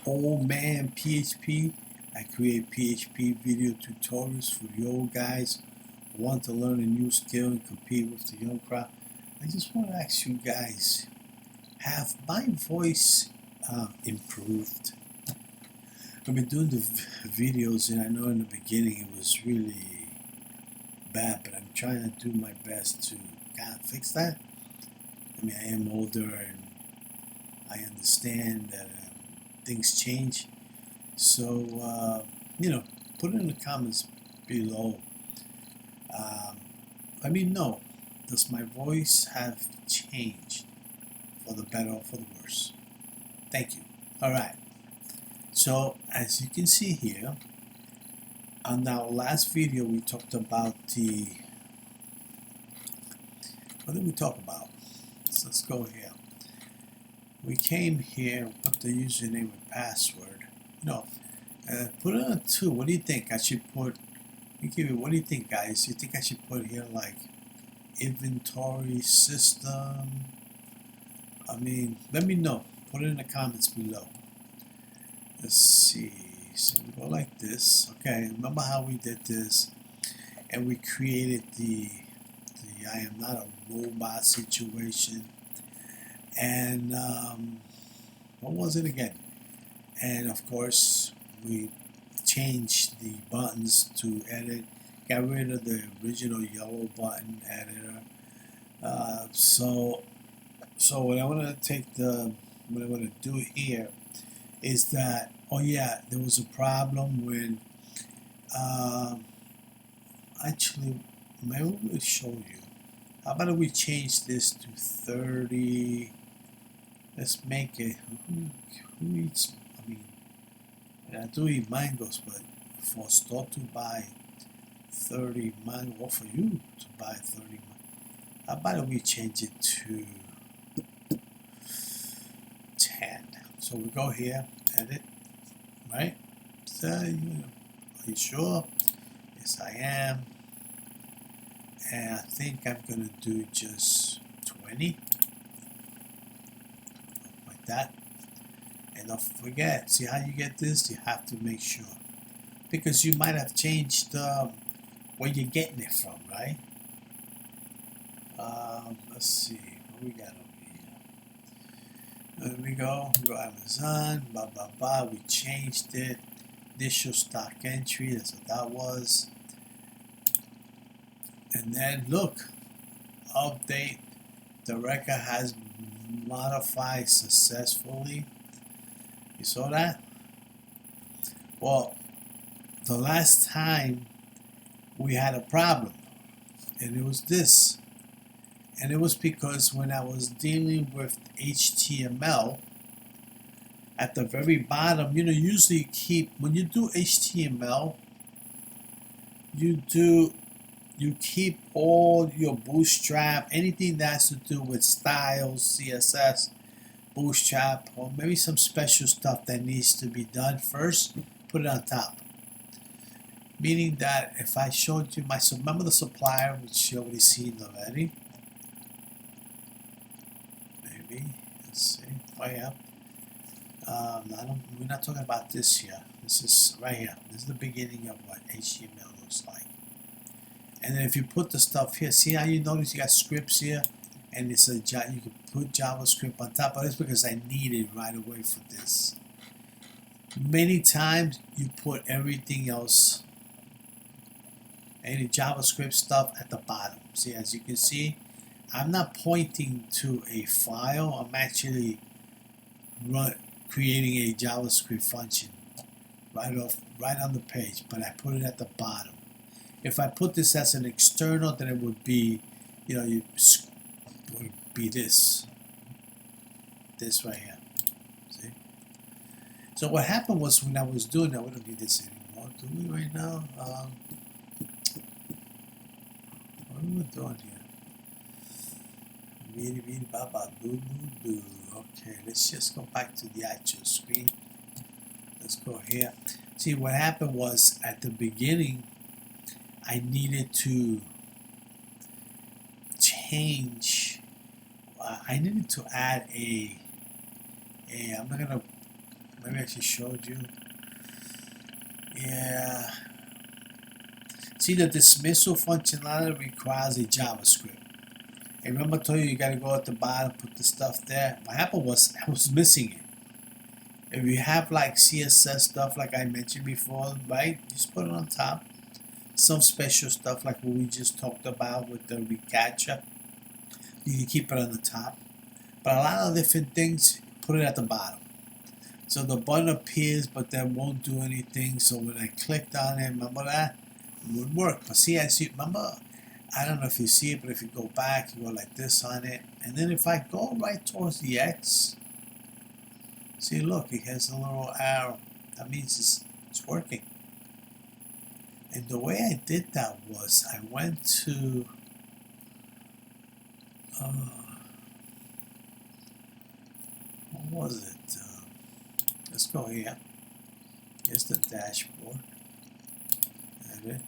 Old Man PHP. I create PHP video tutorials for the old guys who want to learn a new skill and compete with the young crowd. I just want to ask you guys, have my voice improved? I've been doing the videos, and I know in the beginning it was really bad, but I'm trying to do my best to kind of fix that. I mean, I am older and I understand that things change. So, put it in the comments below. Let me know, does my voice have changed for the better or for the worse? Thank you. Alright, so as you can see here, on our last video we talked about what did we talk about? So let's go here. We came here, put the username and password. No, put it on 2. What do you think? I should put, what do you think, guys? You think I should put here like inventory system? I mean, let me know. Put it in the comments below. Let's see. So we go like this. Okay, remember how we did this? And we created the I am not a robot situation. And what was it again? And of course, we changed the buttons to edit, got rid of the original yellow button editor. So what I want to do here is that, oh yeah, there was a problem when actually, maybe we'll show you. How about if we change this to 30? Let's make it, who eats, I mean, I do eat mangoes, but for a store to buy 30 mango, or for you to buy 30 mango, how about if we change it to 10? So we go here, edit, right? So, are you sure? Yes, I am. And I think I'm gonna do just 20, like that. And don't forget, see how you get this? You have to make sure, because you might have changed where you're getting it from, right? Let's see, what we got over here. There we go Amazon, blah blah blah. We changed it. Initial stock entry, that's what that was. And then look, update, the record has modified successfully. You saw that? Well, the last time we had a problem, and it was this. And it was because when I was dealing with HTML, at the very bottom, usually when you do HTML, you keep all your Bootstrap, anything that has to do with styles, CSS, Bootstrap, or maybe some special stuff that needs to be done first, put it on top. Meaning that if I showed you remember the supplier, which you already seen already. Maybe, let's see, oh yeah. We're not talking about this here. This is right here. This is the beginning of what HTML looks like. And then if you put the stuff here, see how you notice you got scripts here, and it's you can put JavaScript on top of this because I need it right away for this. Many times you put everything else, any JavaScript stuff at the bottom. See, as you can see, I'm not pointing to a file. I'm actually creating a JavaScript function right on the page, but I put it at the bottom. If I put this as an external, then it would be, would be this right here. See? So what happened was when I was doing that, we don't need this anymore, do we right now? What are we doing here? Okay, let's just go back to the actual screen. Let's go here. See, what happened was at the beginning, I needed to I needed to add I'm not gonna maybe I actually showed you. Yeah. See, the dismissal functionality requires a JavaScript. And remember I told you gotta go at the bottom, put the stuff there. What happened was I was missing it. If you have like CSS stuff like I mentioned before, right? Just put it on top. Some special stuff like what we just talked about with the recaptcha, you can keep it on the top. But a lot of different things, put it at the bottom. So the button appears, but then won't do anything. So when I clicked on it, remember that? It would work. But see, as you remember, I don't know if you see it, but if you go back, you go like this on it. And then if I go right towards the X, see, look, it has a little arrow. That means it's working. And the way I did that was I went to what was it? Let's go here. Here's the dashboard. Edit.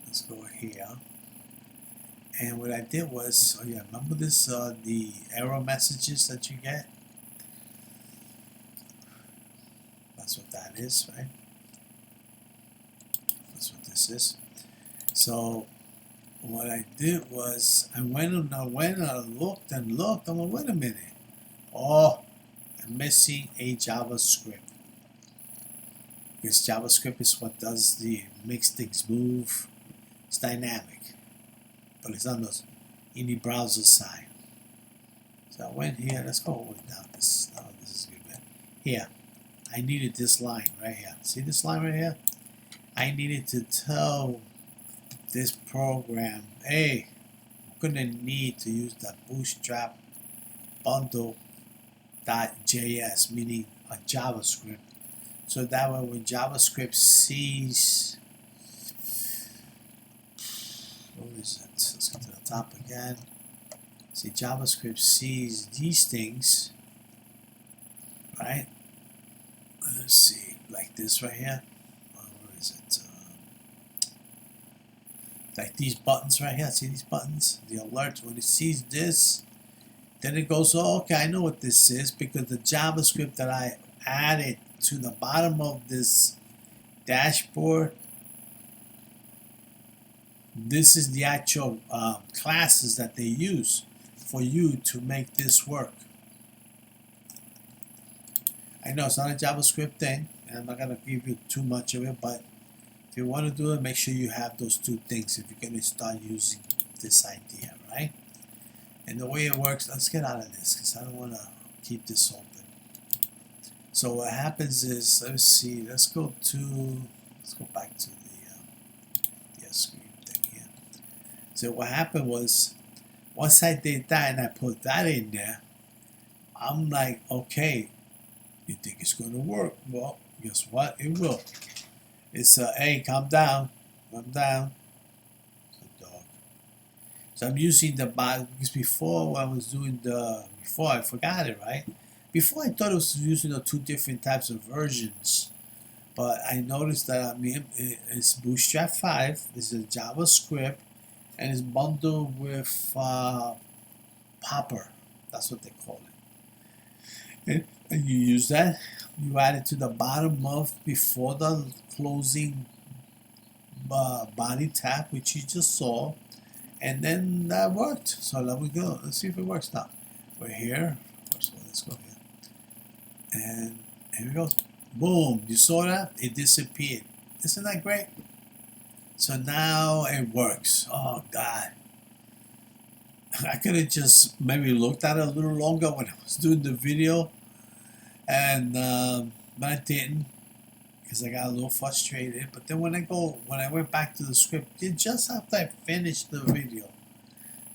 Let's go here. And what I did was, oh yeah, remember this, the error messages that you get? That's what that is, right? That's what this is. So what I did was I went and looked. I'm like, wait a minute. Oh, I'm missing a JavaScript. Because JavaScript is what does the makes things move. It's dynamic, but it's on the browser side. So I went here. Let's go all the way down. This is good, man. Here, I needed this line right here. See this line right here? I needed to tell this program, hey, I'm gonna need to use the Bootstrap bundle.js, meaning a JavaScript. So that way when JavaScript sees, what is it? Let's go to the top again. See, JavaScript sees these things, right? Let's see, like this right here. Where is it? Like these buttons right here. See these buttons? The alert, when it sees this, then it goes, oh, okay, I know what this is, because the JavaScript that I added to the bottom of this dashboard, this is the actual classes that they use for you to make this work. I know it's not a JavaScript thing, and I'm not going to give you too much of it, but if you want to do it, make sure you have those two things if you're going to start using this idea, right? And the way it works, let's get out of this because I don't want to keep this open. So what happens is, let's see, let's go back to the screen thing here. So what happened was, once I did that and I put that in there, I'm like, okay, you think it's going to work? Well, guess what? It will. It's hey, calm down, calm down. It's a dog. So I'm using the bot because before when I was doing before I forgot it, right? Before I thought it was using the two different types of versions, but I noticed that it's Bootstrap 5, it's a JavaScript, and it's bundled with Popper. That's what they call it. And you use that. You add it to the bottom of before the closing body tab, which you just saw, and then that worked. So let me go. Let's see if it works now. We're here. Let's go here. And here we go. Boom. You saw that? It disappeared. Isn't that great? So now it works. Oh, God. I could have just maybe looked at it a little longer when I was doing the video. And but I didn't because I got a little frustrated. But then when I went back to the script, just after I finished the video,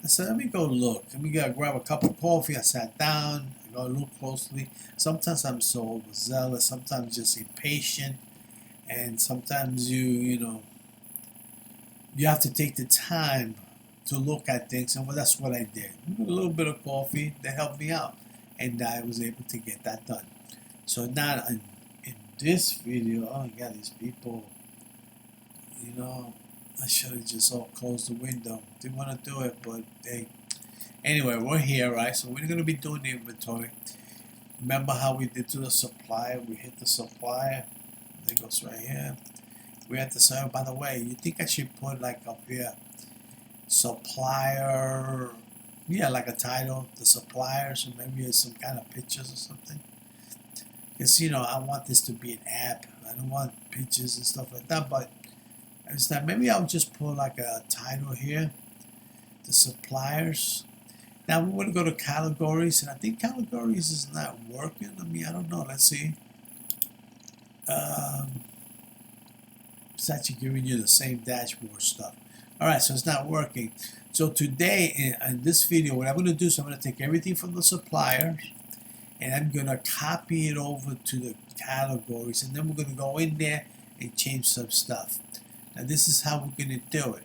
I said, let me go look. Let me grab a cup of coffee. I sat down. I go look closely. Sometimes I'm so overzealous. Sometimes just impatient. And sometimes you have to take the time to look at things. And that's what I did. A little bit of coffee that helped me out. And I was able to get that done. So now in this video, oh my God, these people, I should have just all closed the window. Didn't want to do it, but hey. Anyway, we're here, right? So we're going to be doing the inventory. Remember how we did to the supplier? We hit the supplier. It goes right here. We have to say, oh, by the way, you think I should put like up here, supplier, yeah, like a title, the suppliers, or maybe it's some kind of pictures or something. Because, you know, I want this to be an app. I don't want pictures and stuff like that, but instead, maybe I'll just put like a title here, the suppliers. Now we want to go to categories, and I think categories is not working. I mean, I don't know. Let's see. It's actually giving you the same dashboard stuff. All right, so it's not working. So today in this video, what I'm going to do is I'm going to take everything from the suppliers, and I'm going to copy it over to the categories, and then we're going to go in there and change some stuff. Now this is how we're going to do it.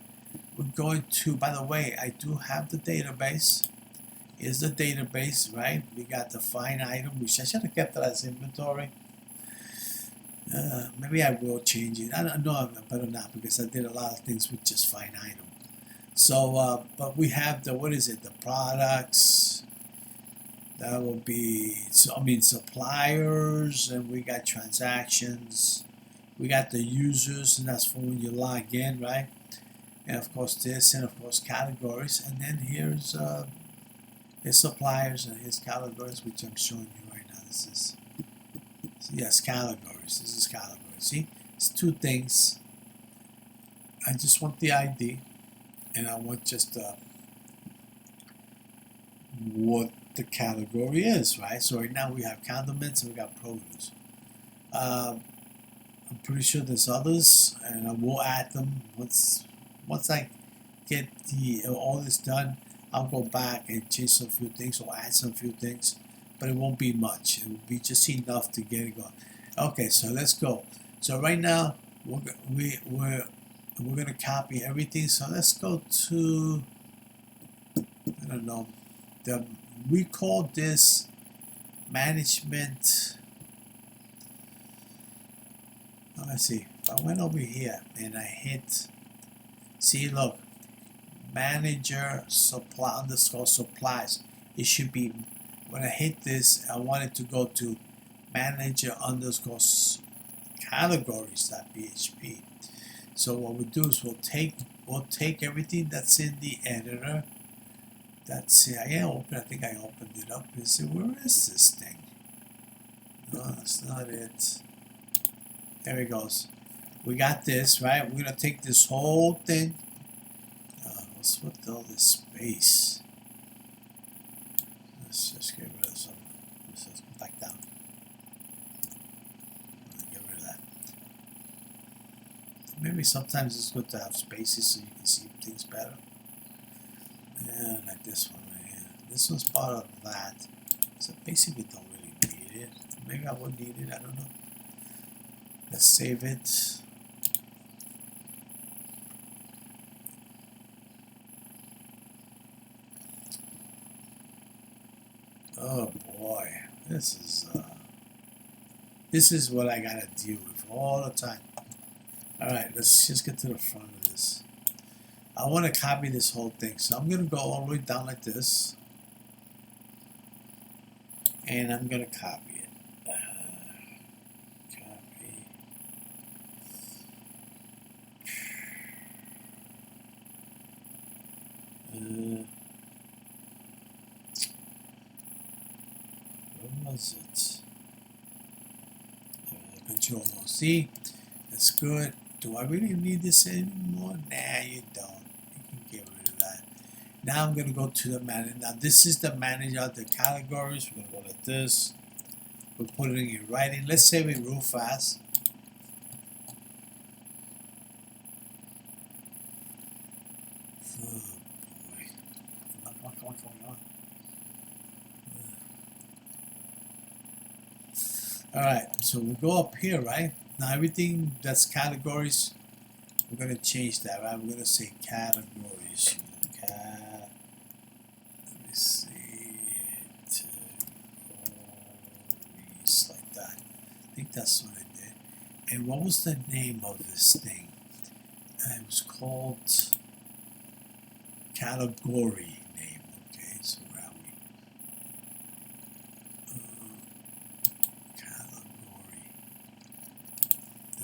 We're going to, by the way, I do have the database. Here's the database, right? We got the find item, which I should have kept that as inventory. Maybe I will change it. I don't know, I better not, because I did a lot of things with just find item. So, but we have the, what is it? The products. That will be, so I mean, suppliers, and we got transactions. We got the users, and that's for when you log in, right? And of course this, and of course categories, and then here's his suppliers and his categories, which I'm showing you right now. This is, yes, categories. This is categories. See, it's two things. I just want the ID, and I want just what the category is, right? So right now we have condiments and we got produce. I'm pretty sure there's others, and I will add them once I get all this done. I'll go back and change some few things or add some few things, but it won't be much. It will be just enough to get it going. Okay, so let's go. So right now we're gonna copy everything. So let's go to, I don't know, we call this management. Let's see. If I went over here and I hit, see, look, manager supply underscore supplies. It should be, when I hit this, I want it to go to manager underscore categories.php. So what we do is we'll take everything that's in the editor. That's it. I think I opened it up. You see, where is this thing? No, that's not it. There it goes. We got this, right? We're gonna take this whole thing. What's with all this space? Let's just get rid of some. Let's just go back down. Get rid of that. Maybe sometimes it's good to have spaces so you can see things better. Yeah, like this one right here. This one's part of that. So basically don't really need it. Maybe I will need it, I don't know. Let's save it. Oh boy, this is what I gotta deal with all the time. Alright, let's just get to the front of this. I want to copy this whole thing, so I'm gonna go all the way down like this, and I'm gonna copy it. Copy. Where was it? Control C. That's good. Do I really need this anymore? Nah, you don't. You can get rid of that. Now I'm gonna go to the manager. Now this is the manager of the categories. We're gonna go like this. We're putting it right in. Let's save it real fast. Oh boy. Come on. Alright, so we go up here, right? Now everything that's categories, we're going to change that, right? We're going to say categories. Let me see. Categories, like that. I think that's what I did. And what was the name of this thing? It was called category name. Okay, so where are we?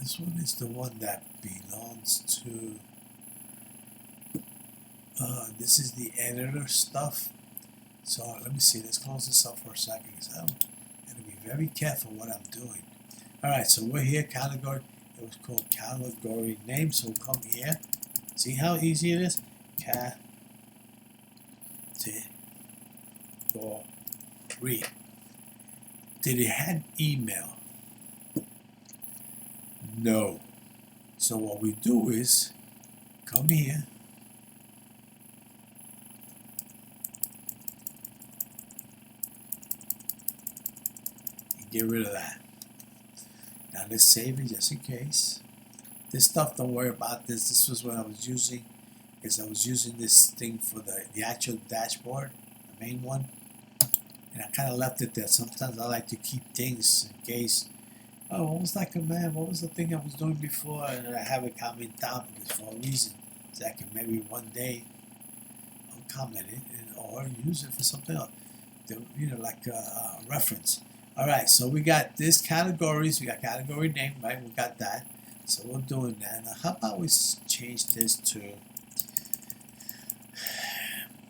This one is the one that belongs to, this is the editor stuff. So let me see, let's close this up for a second because I'm going to be very careful what I'm doing. Alright, so we're here, category, it was called category name, so we'll come here. See how easy it is? Category. Did it have email? No. So what we do is come here, and get rid of that. Now let's save it just in case. This stuff, don't worry about this. This was what I was using, because I was using this thing for the actual dashboard, the main one, and I kind of left it there. Sometimes I like to keep things in case. Oh, what was that command? What was the thing I was doing before? And I have it comment down because for a reason. So I can maybe one day I'll comment it or use it for something else. You know, like a reference. Alright, so we got this categories, we got category name, right? We got that. So we're doing that. Now how about we change this to,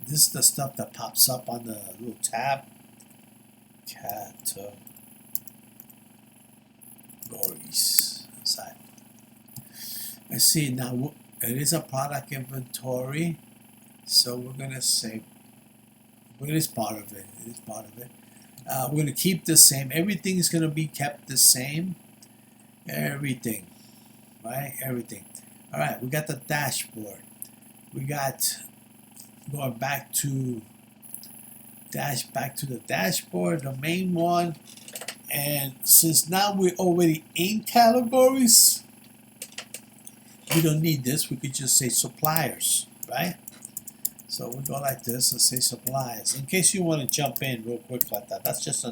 this is the stuff that pops up on the little tab. Categories. Inside. Let's see, now it is a product inventory. So we're gonna say, well, it is part of it. It is part of it. We're going to keep the same. Everything is going to be kept the same. Everything. Right? Everything. Alright, we got the dashboard. We got going back to the dashboard, the main one. And since now we're already in categories, we don't need this. We could just say suppliers. Right? So we go like this and say suppliers. In case you want to jump in real quick like that, that's just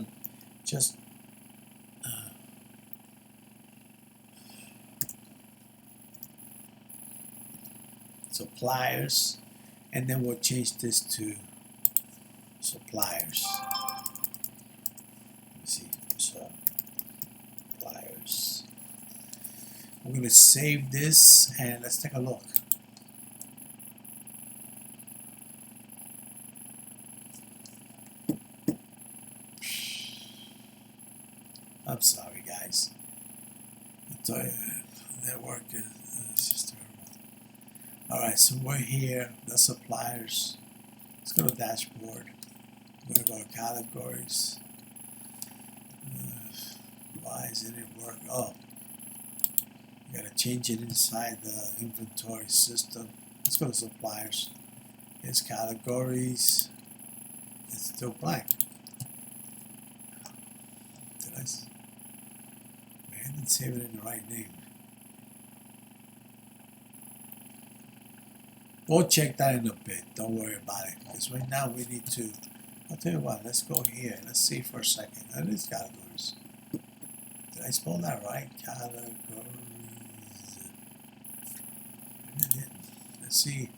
suppliers, and then we'll change this to suppliers. Let me see, suppliers. We're going to save this and let's take a look. I'm sorry, guys. I tell you, network is just terrible. Alright, so we're here, the suppliers. Let's go to dashboard. We're going to go to categories. Why isn't it working? Oh, you got to change it inside the inventory system. Let's go to suppliers. Here's categories. It's still blank. Did I? I didn't save it in the right name. We'll check that in a bit. Don't worry about it. Because right now we need to. I'll tell you what. Let's go here. Let's see for a second. That is categories. Did I spell that right? Categories. Maybe I didn't. Let's see.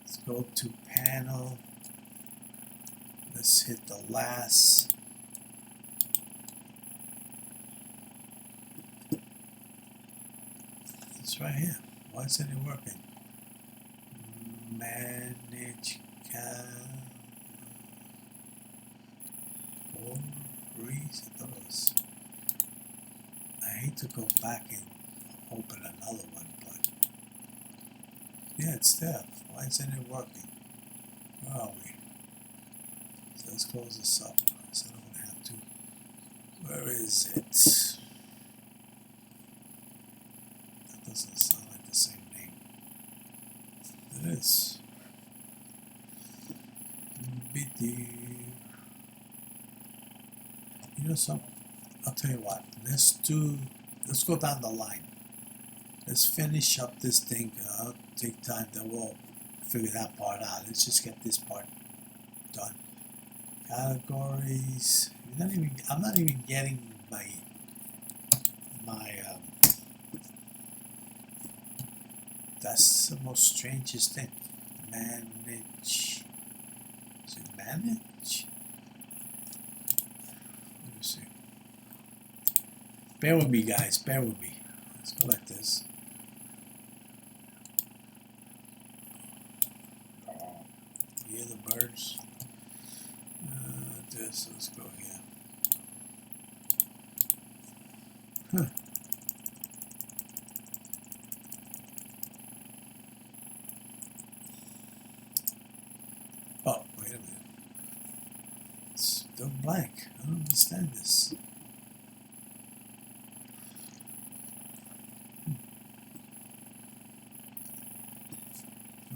Let's go to panel. Let's hit the last. It's right here. Why isn't it working? Manage categories. I hate to go back and open another one, but yeah, it's there. Why isn't it working? Where are we? So let's close this up so I don't have to. Where is it? That doesn't sound like the same name. It is. You know something? I'll tell you what. Let's go down the line. Let's finish up this thing. I'll take time, then we'll figure that part out. Let's just get this part done. Categories. I'm not even getting my that's the most strangest thing. Manage. Is it manage? Let me see. Bear with me, guys. Bear with me. Let's go like this. You hear the birds? Let's go here. Huh. Oh, wait a minute. It's still blank. I don't understand this.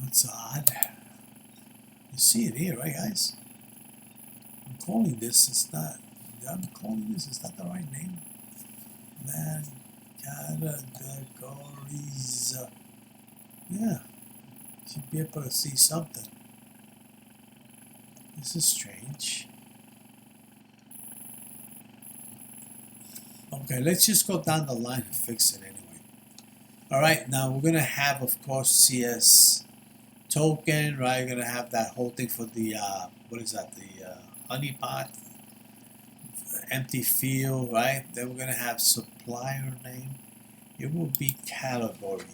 That's odd. You see it here, right, guys? I'm calling this. It's not. I'm calling this. It's not the right name. Man, categories. Yeah, should be able to see something. This is strange. Okay, let's just go down the line and fix it anyway. All right, now we're gonna have, of course, CS token, right? We're gonna have that whole thing for the what is that? The honeypot, empty field, right? Then we're gonna have supplier name. It will be category.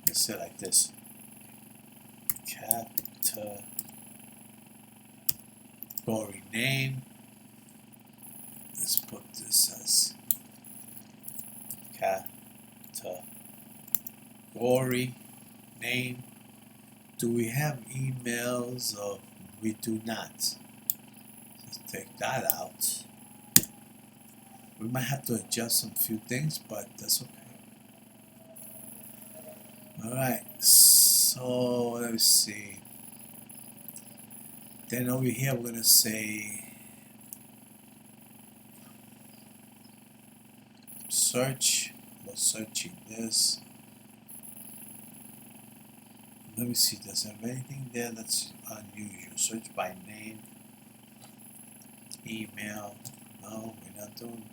Let's say it like this. Category name. Let's put this as category name. Do we have emails? Or we do not. Let's take that out. We might have to adjust some few things, but that's okay. Alright, so let me see. Then over here we're gonna say search. We're searching this. Let me see, does there have anything there that's unusual? Search by name, email. No, we're not doing.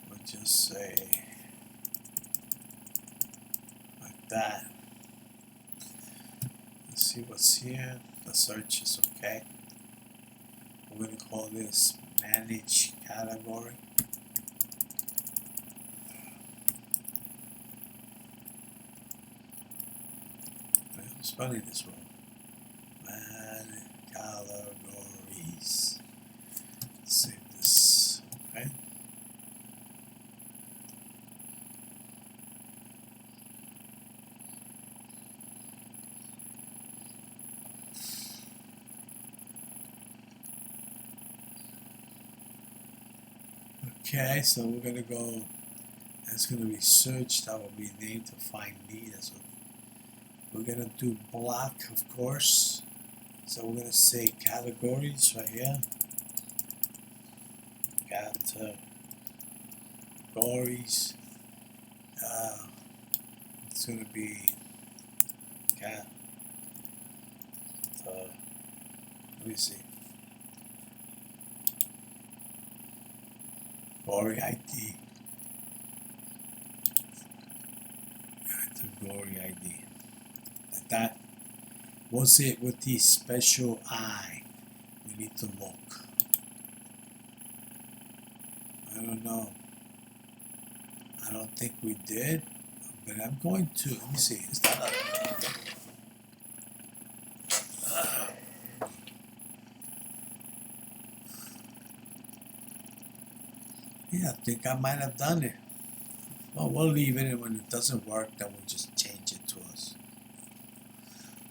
We'll just say like that. Let's see what's here. The search is okay. We're going to call this manage category. I'm spelling this wrong. Manage categories. Save this. Okay. Okay, so we're gonna go. It's gonna be search. That will be named to find me. That's what we're gonna do. Block, of course. So we're gonna say categories right here. Categories. It's gonna be let me see. Category ID. Category ID. Like that. What's it with the special I? We need to look. I don't know. I don't think we did. But I'm going to, let me see. Is that a yeah, I think I might have done it. Well, we'll leave it, and when it doesn't work, then we'll just change it to us.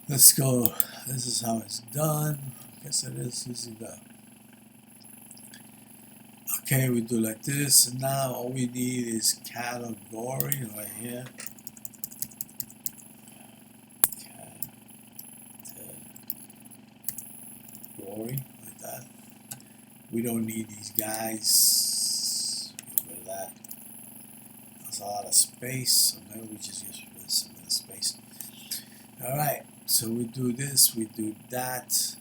Let's go. This is how it's done. I guess it is. This is the. Okay, we do like this. And now all we need is category right here. Category like that. We don't need these guys. Get rid of that. That's a lot of space, so maybe we just use some of the space. Alright, so we do this, we do that.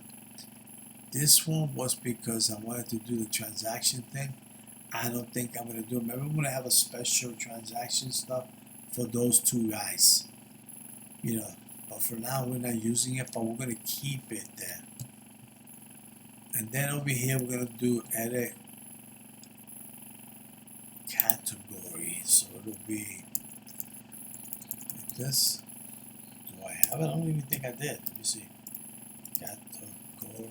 This one was because I wanted to do the transaction thing. I don't think I'm going to do it. Maybe I'm going to have a special transaction stuff for those two guys. You know, but for now we're not using it, but we're going to keep it there. And then over here we're going to do edit category. So it'll be like this. Do I have it? I don't even think I did. Let me see. Category.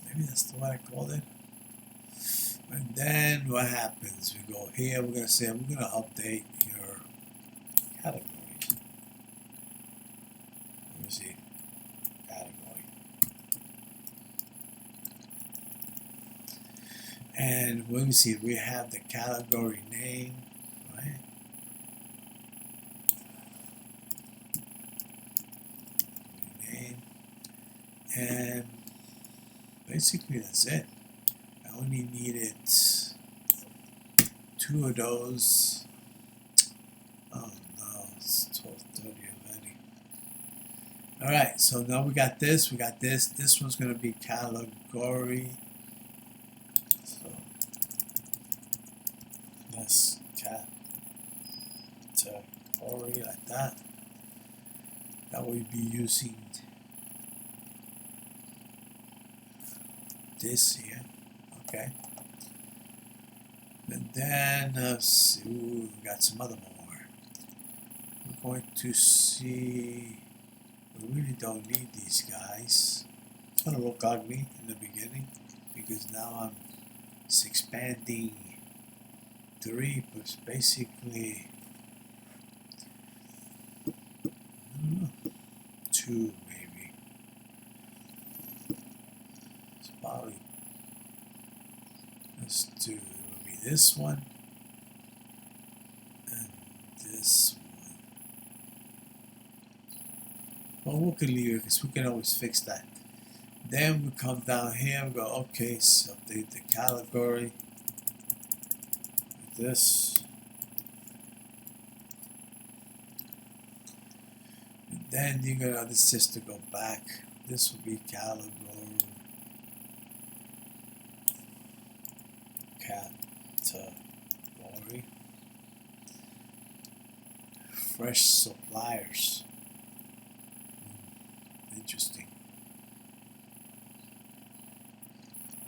Maybe that's the one I called it. And then what happens? We go here. We're gonna say we're gonna update your categories. Let me see. Category. And let me see. We have the category name, right? Name. And basically that's it. I only needed 2 of those. Oh no, it's 12:30 already. Alright, so now we got this, This one's gonna be category. So that's category like that. That we'll be using this here. Okay. And then let's see, we got some other more. We're going to see, we really don't need these guys. It's going to look ugly in the beginning because now it's expanding 3, but basically, I don't know, 2 maybe. It's probably, let's do, it will be this one and this one. Well, we can leave it because we can always fix that. Then we come down here and go, okay, so update the category with this. And then you're gonna, this is just to go back. This will be category. Fresh suppliers. Interesting.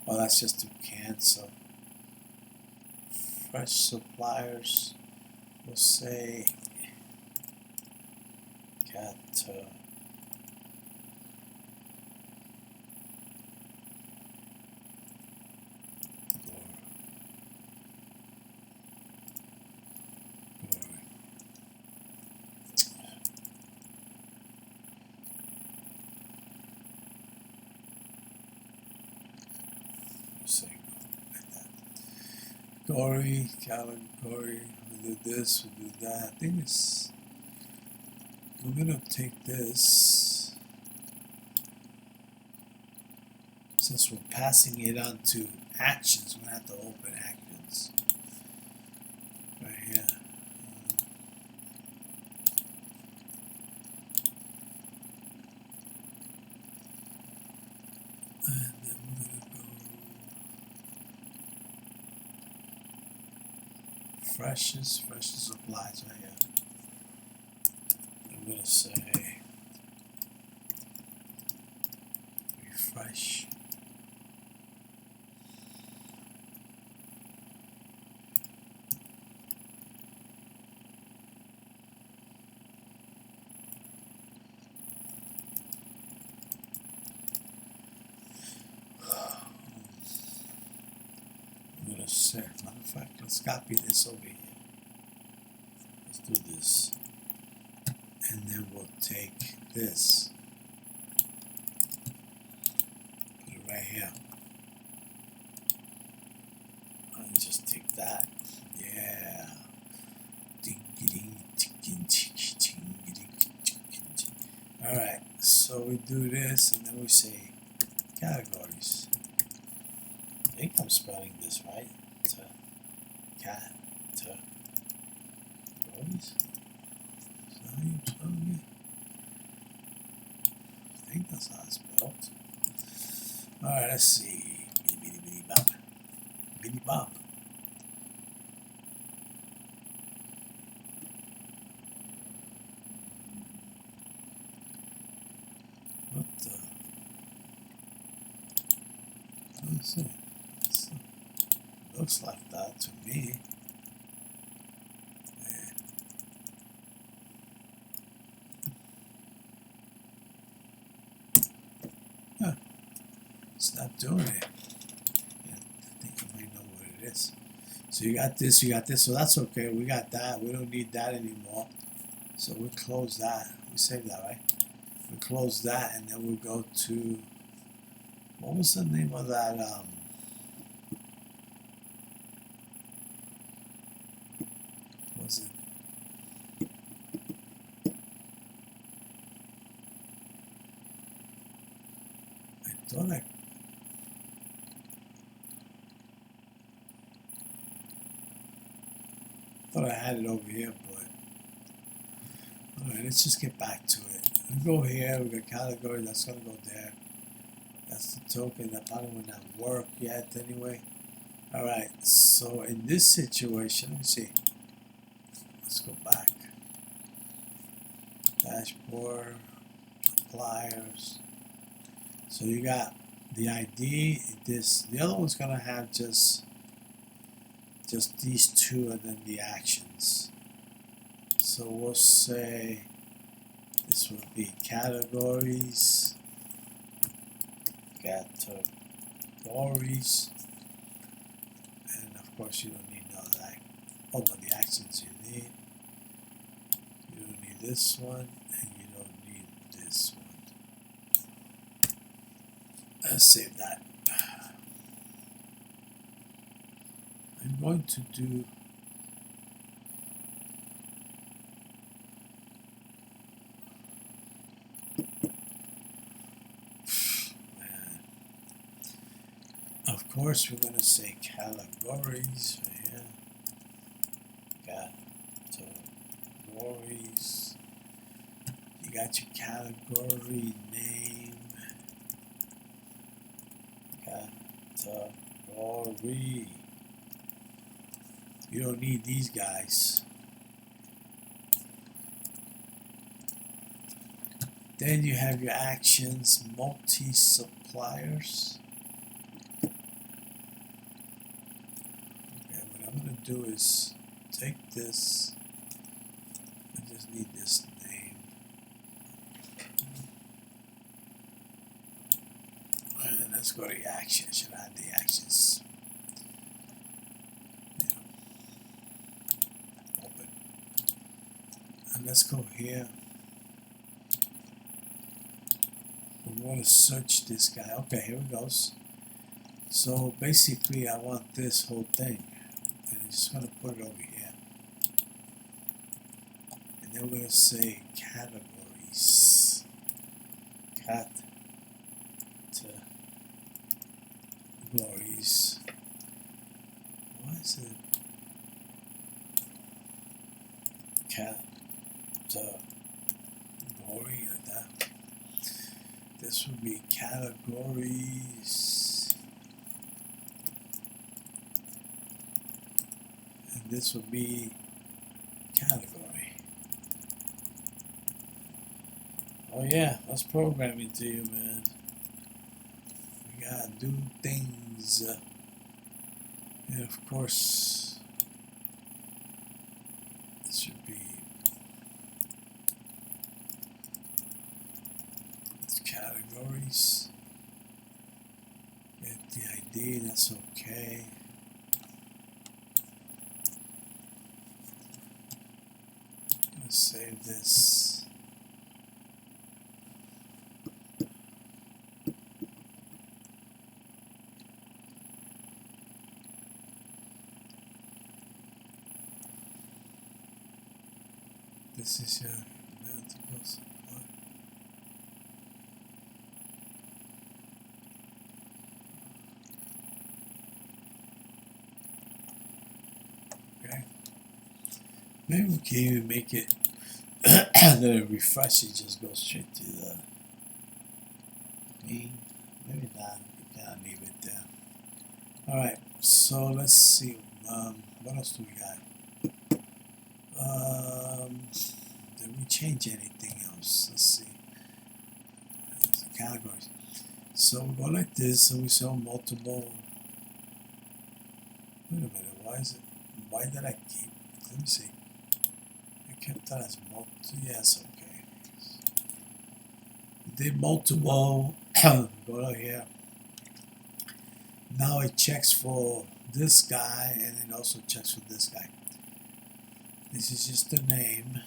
Well, that's just to cancel. Fresh suppliers. We'll say category. Category, we'll do this, we'll do that. I think it's, we're gonna take this, since we're passing it on to actions, we're gonna have to open actions right here. And then we're gonna go freshes applies right here. I'm gonna say refresh. I'm gonna say, matter of fact, let's copy this over here. Let's do this. And then we'll take this. Put it right here. I'll just take that. Yeah. Alright, so we do this and then we say categories. I think I'm spelling this right. Categories. Is that how you spelling it? I think that's how it's spelled. Alright, let's see. Bitty bitty bop. Bitty bop. What the? Let's see. Looks like that to me. Huh. It's not doing it. Yeah, I think I might know what it is. So you got this, so that's okay. We got that. We don't need that anymore. So we close that. We save that, right? We close that, and then we go to, what was the name of that? What was it? I thought I had it over here, but alright, let's just get back to it. We go here, we got category, that's gonna go there. That's the token, that probably will not work yet anyway. Alright, so in this situation, let me see. Let's go back. Dashboard, suppliers. So you got the ID, the other one's gonna have just these two and then the actions. So we'll say this will be categories, and of course you don't need none of that. Oh no, the actions you need. You don't need this one, and you don't need this one. Let's save that. I'm going to do of course we're going to say categories right here. Categories. You got your category name. Category. You don't need these guys. Then you have your actions, multi-suppliers. Okay, what I'm going to do is take this. I just need this name. And let's go to the actions. Should add the actions. Open. And let's go here. We want to search this guy. Okay, here it goes. So basically I want this whole thing, and I'm just going to put it over here, and then we're going to say categories. Categories. Why is it category like that? This would be categories, and this would be category. Oh yeah, that's programming to you, man. We gotta do things, and of course, this should be categories. Get the ID, that's okay. Let's save this. This is your multiple supply. Okay. Maybe we can even make it let it refresh, it just goes straight to the main. Maybe not. We can leave it there. Alright, so let's see. What else do we got? Did we change anything else? Let's see. The categories. So we go like this, and we saw multiple. Wait a minute, why did I keep, let me see. I kept that as yes, okay. We did multiple, go to here. Now it checks for this guy, and it also checks for this guy. This is just the name.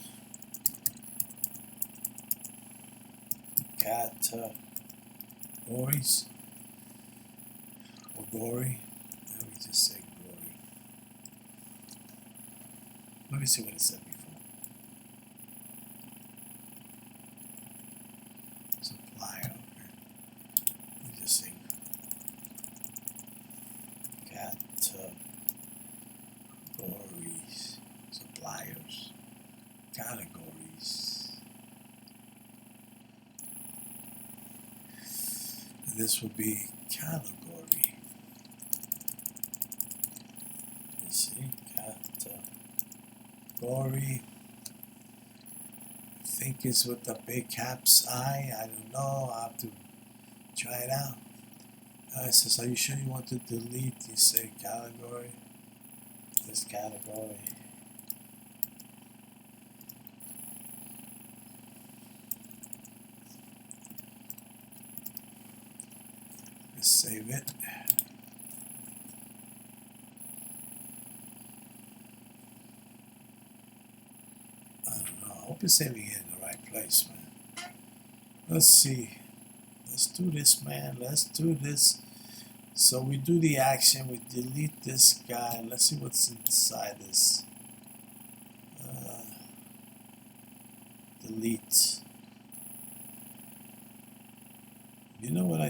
Categories. Or gory. Let me just say gory. Let me see what it said before. Supplier, okay. Let me just say categories. Suppliers. Categories. And this would be category. Let's see, category. I think it's with the big caps I don't know. I'll have to try it out. It says, are you sure you want to delete? You say category. This category. Let's save it. I don't know. I hope it's saving it in the right place, man. Let's see. Let's do this, man. Let's do this. So we do the action. We delete this guy. Let's see what's inside this. Delete. You know what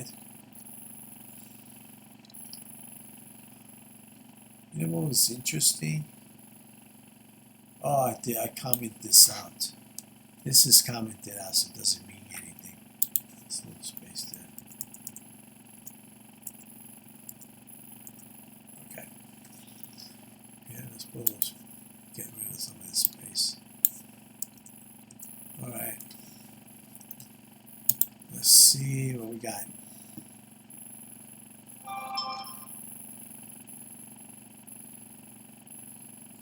You know what was interesting? Oh, I commented this out. This is commented out, so it doesn't mean anything. There's a little space there. Okay. Yeah, let's put those. Get rid of some of this space. All right. Let's see what we got.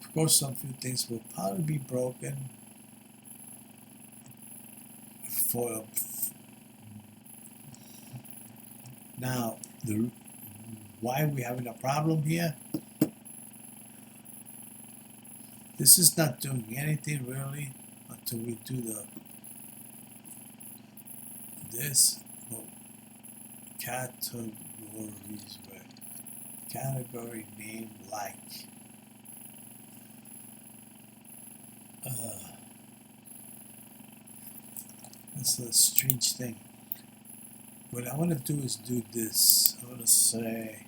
Of course, some few things will probably be broken. Now, why are we having a problem here? This is not doing anything really until we do this. Oh, categories where category name like. That's a strange thing. What I want to do is do this. I want to say,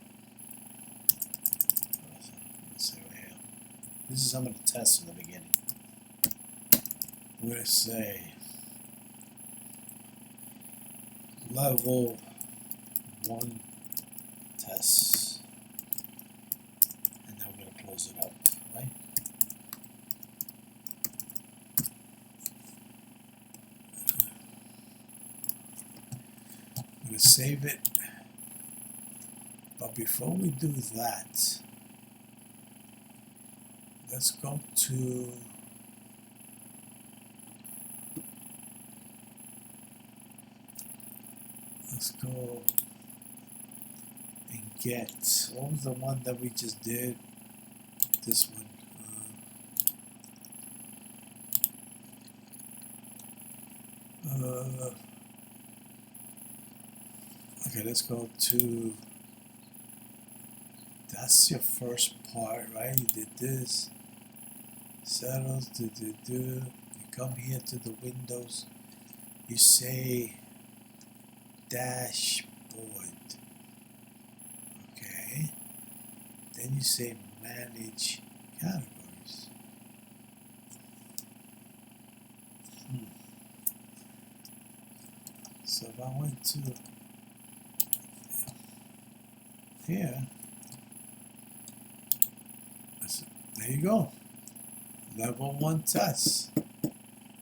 right here. This is I'm going to test in the beginning. I'm going to say level 1 test, and then we're going to close it up, right? I'm going to save it, but before we do that, let's go to and get, what was the one that we just did? This one. Okay, let's go to, that's your first part, right? You did this, settles, you come here to the windows, you say dashboard, okay, then you say manage categories. So if I went to here, there you go, level 1 test.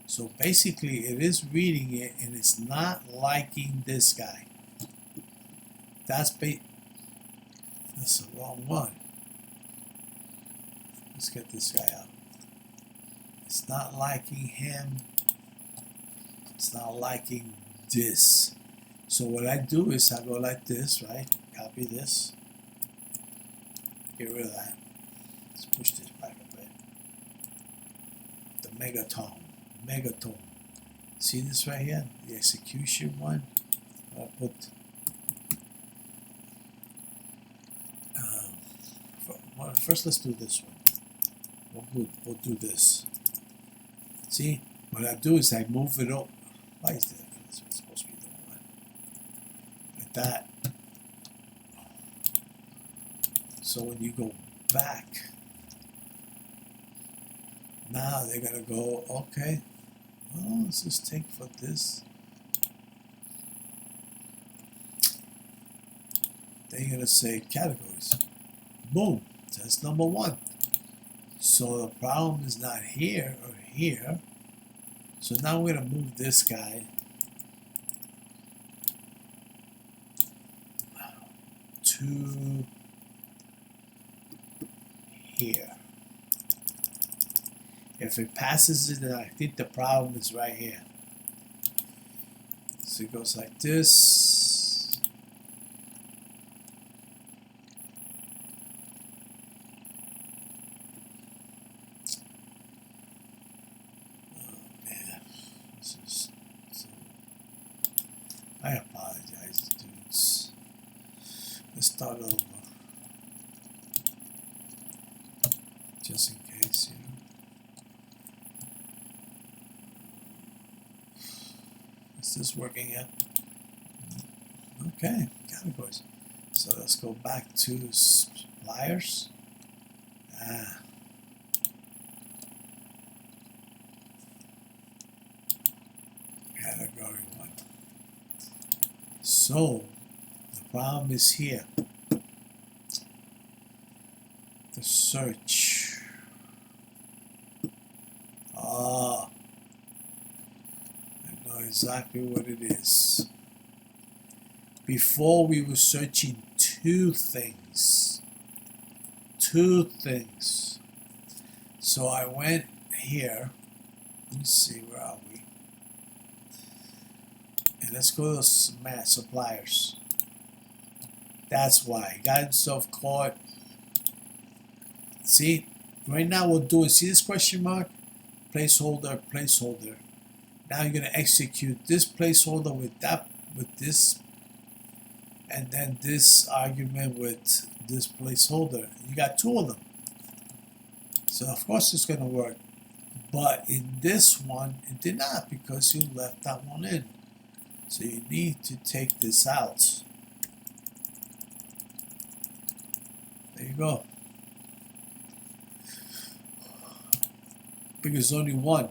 So basically it is reading it and it's not liking this guy. That's the wrong one. Let's get this guy out. It's not liking him. It's not liking this. So what I do is I go like this, right? Copy this. Get rid of that. Let's push this back a bit. The megatone. See this right here? The execution one. I'll put well, first let's do this one. We'll do this. See? What I do is I move it up. Why is that? This one's supposed to be the one. Like that. So when you go back, now they're gonna go, okay, well, let's just take for this. They're gonna say categories. Boom, that's number one. So the problem is not here or here. So now we're gonna move this guy to here. If it passes it, then I think the problem is right here. So it goes like this. Oh man, this is so. I apologize, dudes. Let's start over. Just in case, you know. Is this working yet? Okay, categories. So let's go back to suppliers. Category one. So the problem is here. The search. I know exactly what it is. Before we were searching two things. So I went here. Let me see, where are we? And let's go to suppliers. That's why. He got himself caught. See? Right now we're doing, see this question mark? Placeholder, placeholder. Now you're gonna execute this placeholder with that, with this, and then this argument with this placeholder. You got two of them. So of course it's gonna work. But in this one, it did not because you left that one in. So you need to take this out. There you go. Because only one.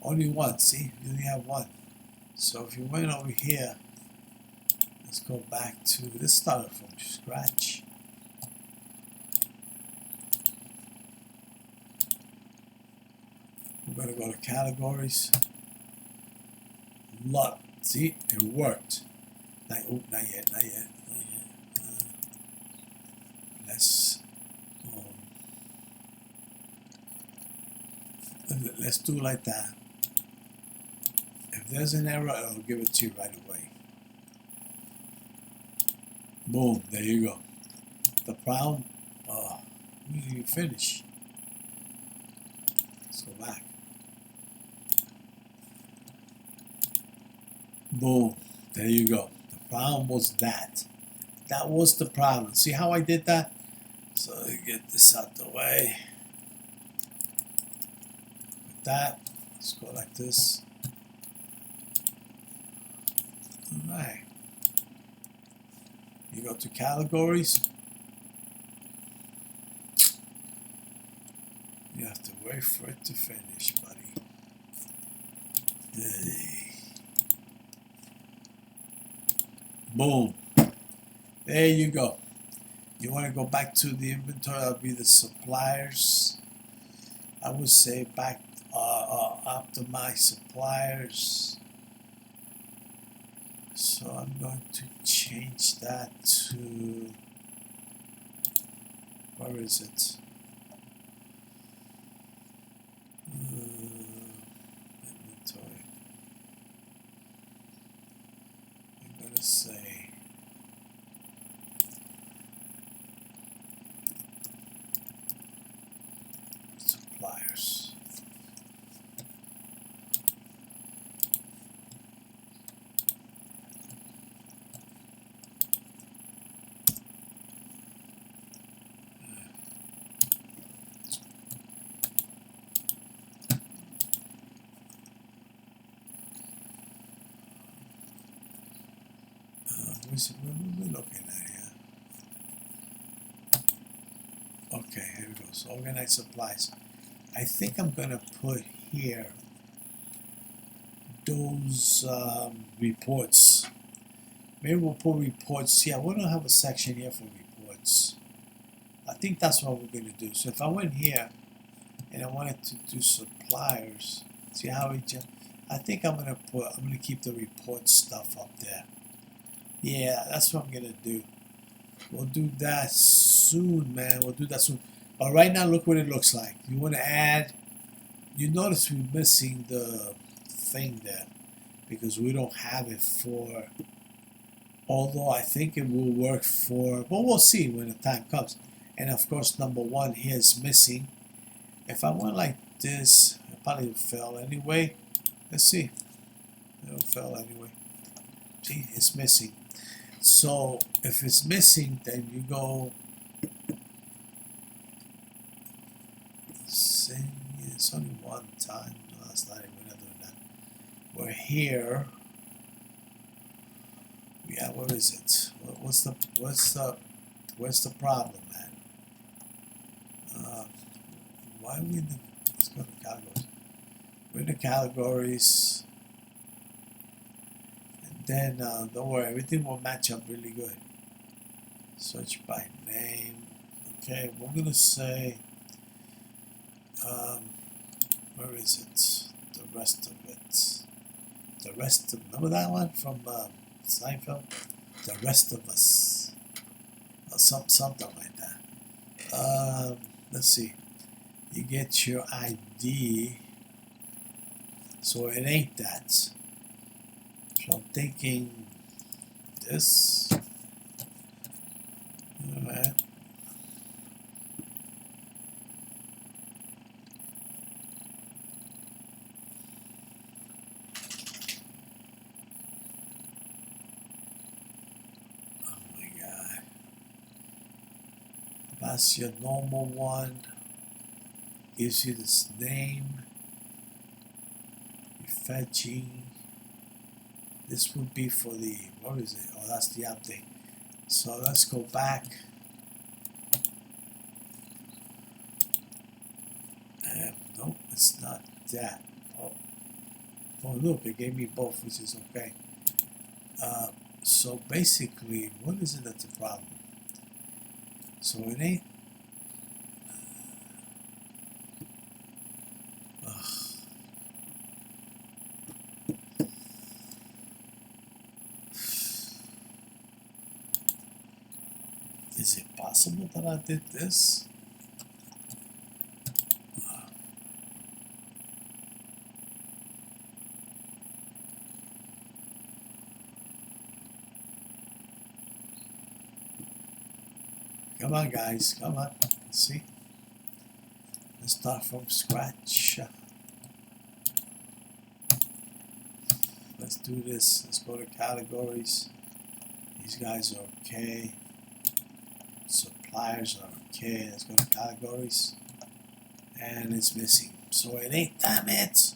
Only one, see? You only have one. So if you went over here, let's go back to, let's start from scratch. We're going to go to categories. Look, see, it worked. Not yet. Let's do like that. If there's an error, it'll give it to you right away. Boom, there you go. The problem, we didn't finish. Let's go back. Boom, there you go. The problem was that. That was the problem. See how I did that? So get this out the way. With that, let's go like this. Alright. You go to categories. You have to wait for it to finish, buddy. Hey. Boom. There you go. You want to go back to the inventory, that'll be the suppliers. I would say back optimize suppliers. So I'm going to change that to, where is it? Inventory. I'm going to say suppliers. What are we looking at here? Okay, here we go. So organize supplies. I think I'm going to put here those reports. Maybe we'll put reports. Yeah, we don't have a section here for reports. I think that's what we're going to do. So if I went here and I wanted to do suppliers, see how we just, I think I'm going to keep the report stuff up there. Yeah, that's what I'm going to do. We'll do that soon, man. We'll do that soon. But right now, look what it looks like. You want to add, you notice we're missing the thing there because we don't have it for, although I think it will work for, well, we'll see when the time comes. And of course, number one here is missing. If I went like this, it probably will fail anyway. Let's see. It'll fail anyway. See, it's missing. So if it's missing, then you go, see, it's only one time. No, that's not even, we're not doing that. We're here. Yeah, what is it? What's the problem, man? Why are we in the, let's go to categories. We're in the categories. Then don't worry, everything will match up really good. Search by name. Okay, we're gonna say, where is it? The rest of it. The rest of, remember that one from Seinfeld? The rest of us. Or something like that. Let's see. You get your ID. So it ain't that. So I'm thinking this. Alright. Oh my god. That's your normal one. Gives you this name. You're fetching. This would be for the, what is it? Oh, that's the update. So let's go back. And nope, it's not that. Oh, look, it gave me both, which is okay. So basically, what is it that's the problem? So it ain't. Is it possible that I did this? Come on, guys, come on. Let's see. Let's start from scratch. Let's do this. Let's go to categories. These guys are okay. Suppliers are okay. Let's go to categories. And it's missing. So it ain't, damn it.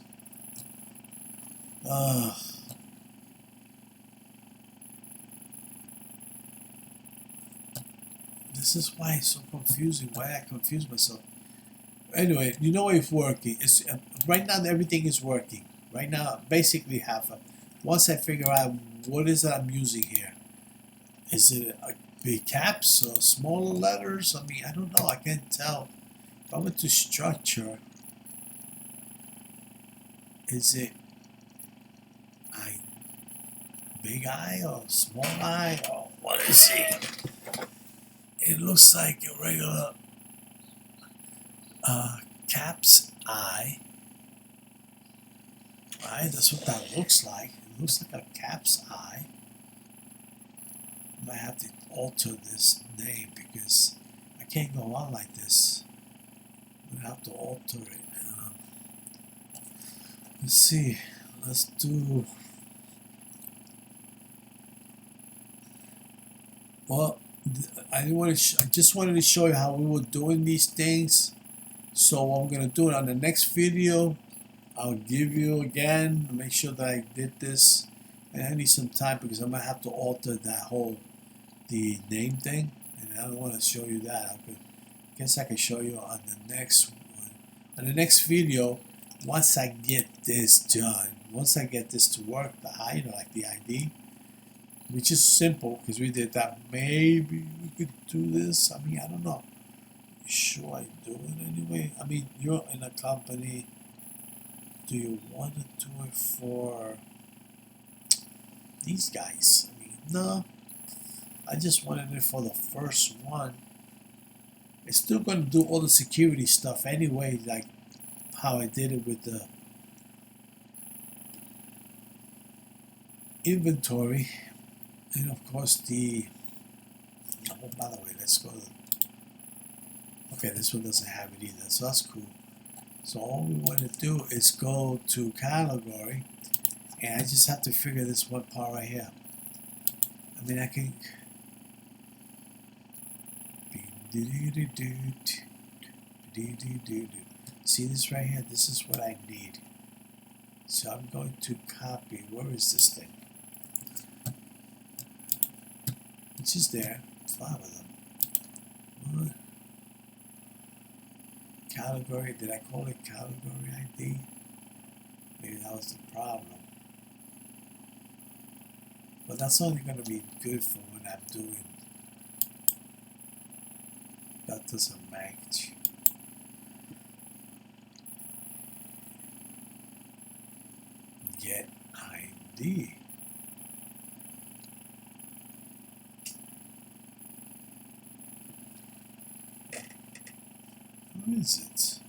This is why it's so confusing. Why I confuse myself. Anyway, you know it's working. It's right now everything is working. Right now, basically half. Once I figure out what is that I'm using here, is it big caps or smaller letters. I mean, I don't know. I can't tell. If I went to structure, is it big I or small I or what is it? It looks like a regular caps I. Right? That's what that looks like. It looks like a caps I. I might have to alter this name because I can't go on like this. I'm gonna have to alter it. Let's see. Let's do. Well, I just wanted to show you how we were doing these things. So what I'm gonna do on the next video, I'll give you again, make sure that I did this, and I need some time because I'm gonna have to alter that the name thing, and I don't want to show you that. I guess I can show you on the next one. On the next video, once I get this done, once I get this to work, the I, like the ID, which is simple because we did that. Maybe we could do this. I mean, I don't know. Should I do it anyway? I mean, you're in a company. Do you want to do it for these guys? I mean, no. I just wanted it for the first one. It's still going to do all the security stuff anyway, like how I did it with the inventory. And of course the, oh, by the way, let's go to, okay, this one doesn't have it either, so that's cool. So all we want to do is go to category, and I just have to figure this one part right here. I mean, I can see this right here. This is what I need. So I'm going to copy. Where is this thing? It's just there. 5 of them. What? Category. Did I call it category ID? Maybe that was the problem. But that's only going to be good for when I'm doing. That doesn't match. Get ID. Where is it?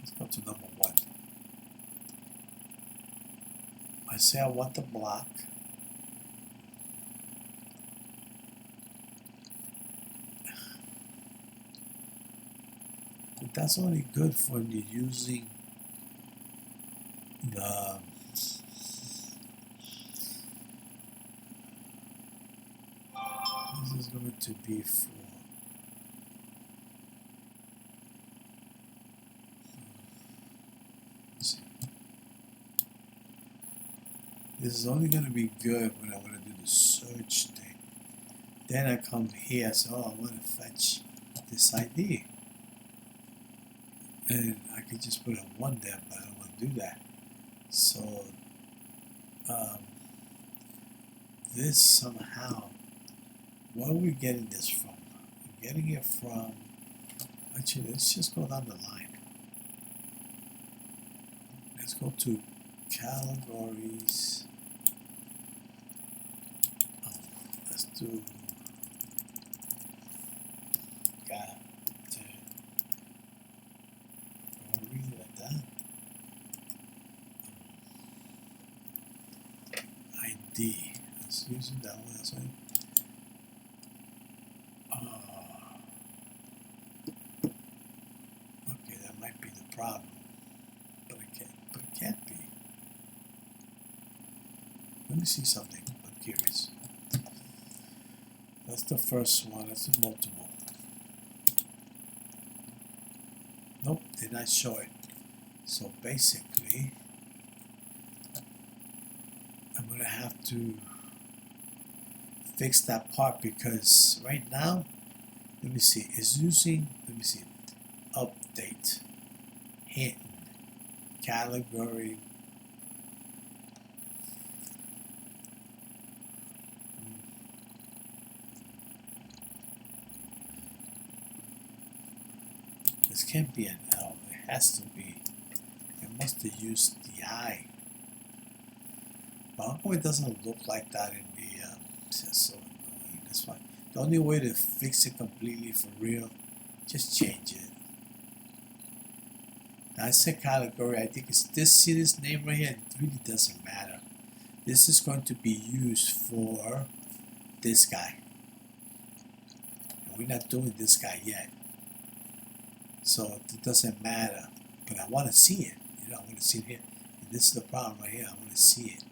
Let's go to number 1. I say I want the block. But that's only good for when you're using the this is going to be for this is only going to be good when I want to do the search thing. Then I come here, so I want to fetch this ID. And I could just put a 1 there, but I don't want to do that. So this somehow, where are we getting this from? We're getting it from, actually, let's just go down the line. Let's go to categories. Let's do like that. ID. Let's use that one. That's one. Okay, that might be the problem, but it can't be. Let me see something. I'm curious. That's the first one. That's the multiple. Nope, did not show it. So basically, I'm going to have to fix that part because right now, let me see, it's using, let me see, update, hidden, category, This can't be an L. It has to be. It must have used the I. But how come it doesn't look like that in the? It's just so annoying. That's why the only way to fix it completely for real, just change it. Now I said category. I think it's this. See this name right here? It really doesn't matter. This is going to be used for this guy. And we're not doing this guy yet. So it doesn't matter. But I want to see it. You know, I want to see it here. And this is the problem right here. I want to see it.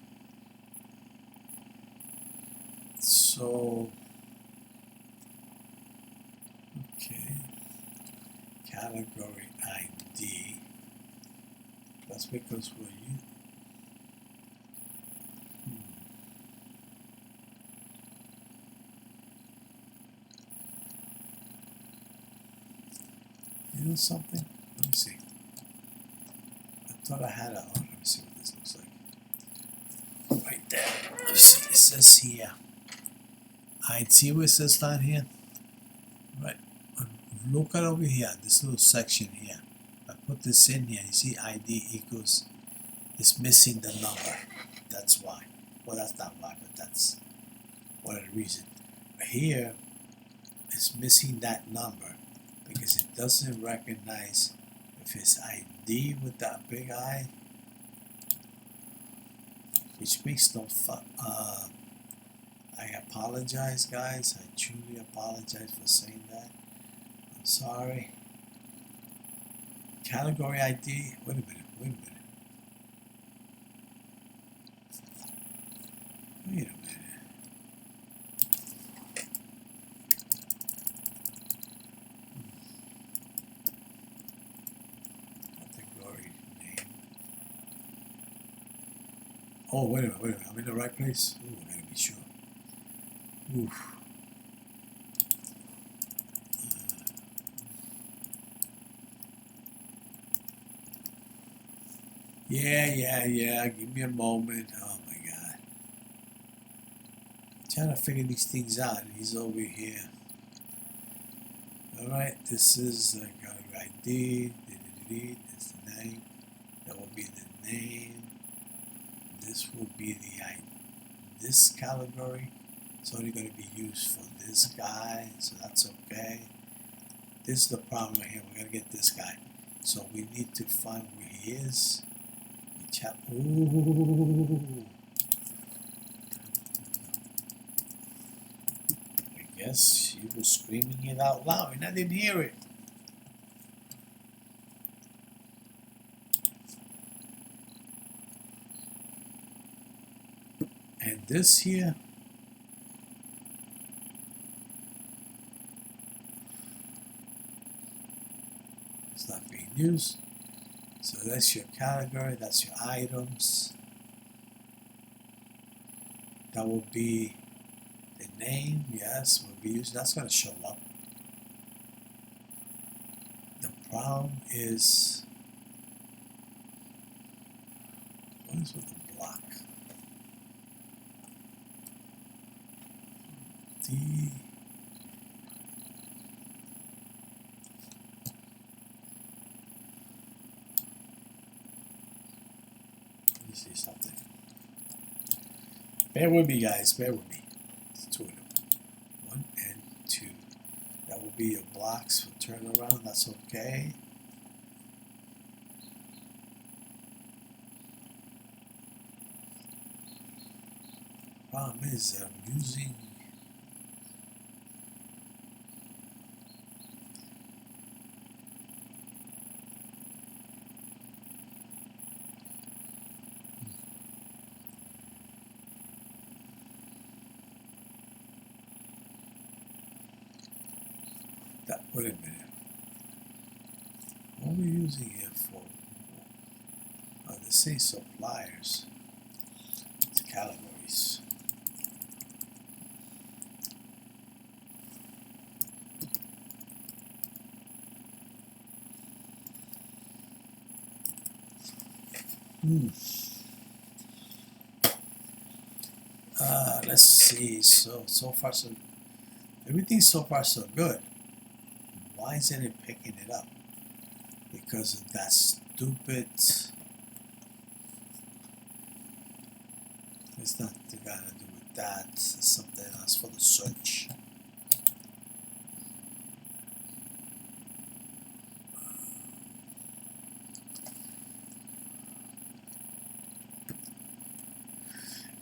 So, okay. Category ID. That's because we're using. You know something? Let me see. I thought I had a. Oh, let me see what this looks like. Right there. Let's see. It says here. I see what it says down here. Right. Look at over here. This little section here. I put this in here. You see, ID equals. It's missing the number. That's why. Well, that's not why, but that's one of the reasons. Here, it's missing that number because it doesn't recognize if it's ID with that big I, which makes no fun. I apologize, guys. I truly apologize for saying that. I'm sorry. Category ID. Wait a minute. Wait a minute. Wait a minute. Category name. Oh, wait a minute, wait a minute. I'm in the right place? Ooh, I gotta be sure. Oof. Yeah. Give me a moment. Oh my God. I'm trying to figure these things out. He's over here. Alright, this is category ID. That's the name. That will be the name. This will be the ID. This category. It's only going to be used for this guy, so that's okay. This is the problem right here. We're going to get this guy. So we need to find where he is. Ooh. I guess she was screaming it out loud and I didn't hear it. And this here. It's not being used. So that's your category, that's your items. That will be the name, yes, will be used. That's going to show up. The problem is, what is with the block? Let me see something. Bear with me, guys. Bear with me. It's two of them. 1 and 2. That will be your blocks for turnaround. That's okay. Problem is that I'm using that. Wait a minute. What are we using it for? They say suppliers. It's categories. Let's see. So far so everything's so far so good. Why isn't it picking it up? because of that stupid. It's not got to do with that. It's something else for the search.